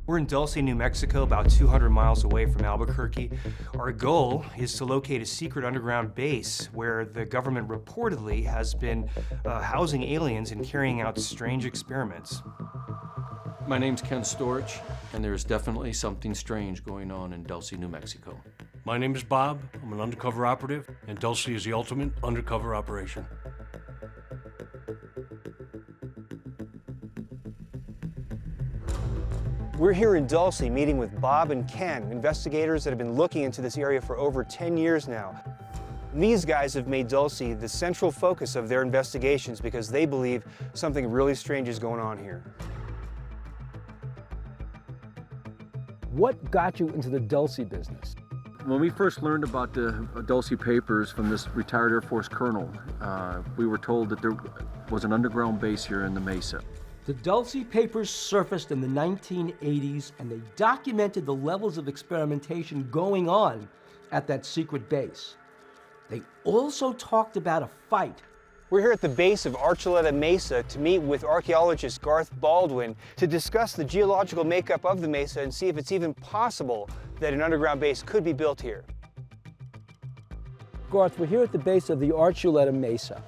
We're in Dulce, New Mexico, about 200 miles away from Albuquerque. Our goal is to locate a secret underground base where the government reportedly has been housing aliens and carrying out strange experiments. My name's Ken Storch, and there's definitely something strange going on in Dulce, New Mexico. My name is Bob. I'm an undercover operative, and Dulce is the ultimate undercover operation. We're here in Dulce meeting with Bob and Ken, investigators that have been looking into this area for over 10 years now. These guys have made Dulce the central focus of their investigations because they believe something really strange is going on here. What got you into the Dulce business? When we first learned about the Dulce papers from this retired Air Force colonel, we were told that there was an underground base here in the Mesa. The Dulce papers surfaced in the 1980s, and they documented the levels of experimentation going on at that secret base. They also talked about a fight. We're here at the base of Archuleta Mesa to meet with archaeologist Garth Baldwin to discuss the geological makeup of the mesa and see if it's even possible that an underground base could be built here. Garth, we're here at the base of the Archuleta Mesa,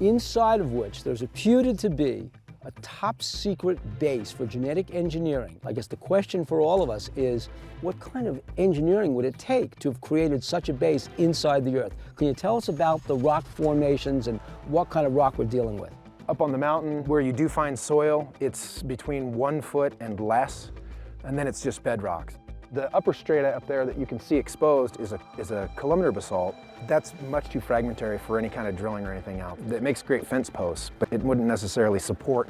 inside of which there's reputed to be a top secret base for genetic engineering. I guess the question for all of us is, what kind of engineering would it take to have created such a base inside the Earth? Can you tell us about the rock formations and what kind of rock we're dealing with? Up on the mountain where you do find soil, it's between 1 foot and less, and then it's just bedrock. The upper strata up there that you can see exposed is a kilometer basalt. That's much too fragmentary for any kind of drilling or anything else. It makes great fence posts, but it wouldn't necessarily support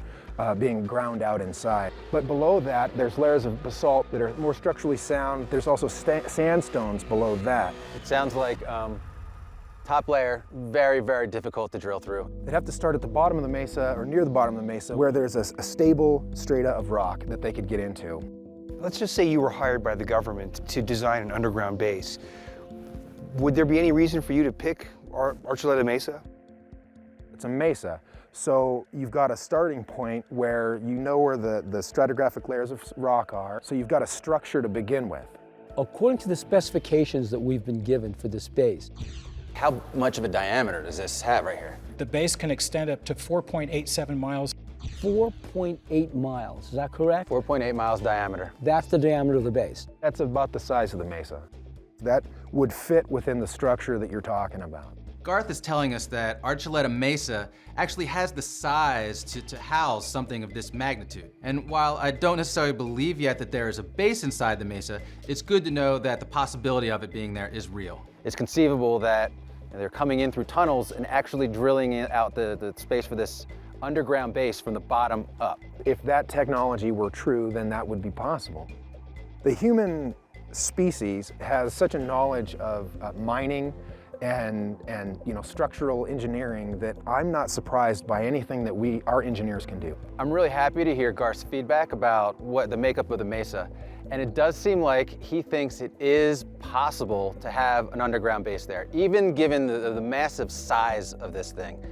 being ground out inside. But below that, there's layers of basalt that are more structurally sound. There's also sandstones below that. It sounds like top layer, very, very difficult to drill through. They'd have to start at the bottom of the mesa or near the bottom of the mesa where there's a stable strata of rock that they could get into. Let's just say you were hired by the government to design an underground base. Would there be any reason for you to pick Archuleta Mesa? It's a mesa, so you've got a starting point where you know where the stratigraphic layers of rock are, so you've got a structure to begin with. According to the specifications that we've been given for this base, How much of a diameter does this have right here? The base can extend up to 4.87 miles. 4.8 miles, is that correct? 4.8 miles diameter. That's the diameter of the base. That's about the size of the mesa. That would fit within the structure that you're talking about. Garth is telling us that Archuleta Mesa actually has the size to house something of this magnitude. And while I don't necessarily believe yet that there is a base inside the mesa, it's good to know that the possibility of it being there is real. It's conceivable that they're coming in through tunnels and actually drilling out the space for this underground base from the bottom up. If that technology were true, then that would be possible. The human species has such a knowledge of mining and structural engineering that I'm not surprised by anything that our engineers can do. I'm really happy to hear Garth's feedback about what the makeup of the mesa, and it does seem like he thinks it is possible to have an underground base there, even given the massive size of this thing.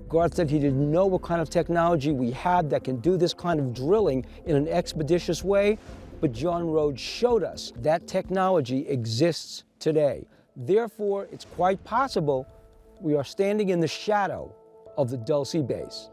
Garth said he didn't know what kind of technology we had that can do this kind of drilling in an expeditious way, but John Rhodes showed us that technology exists today. Therefore, it's quite possible we are standing in the shadow of the Dulce base.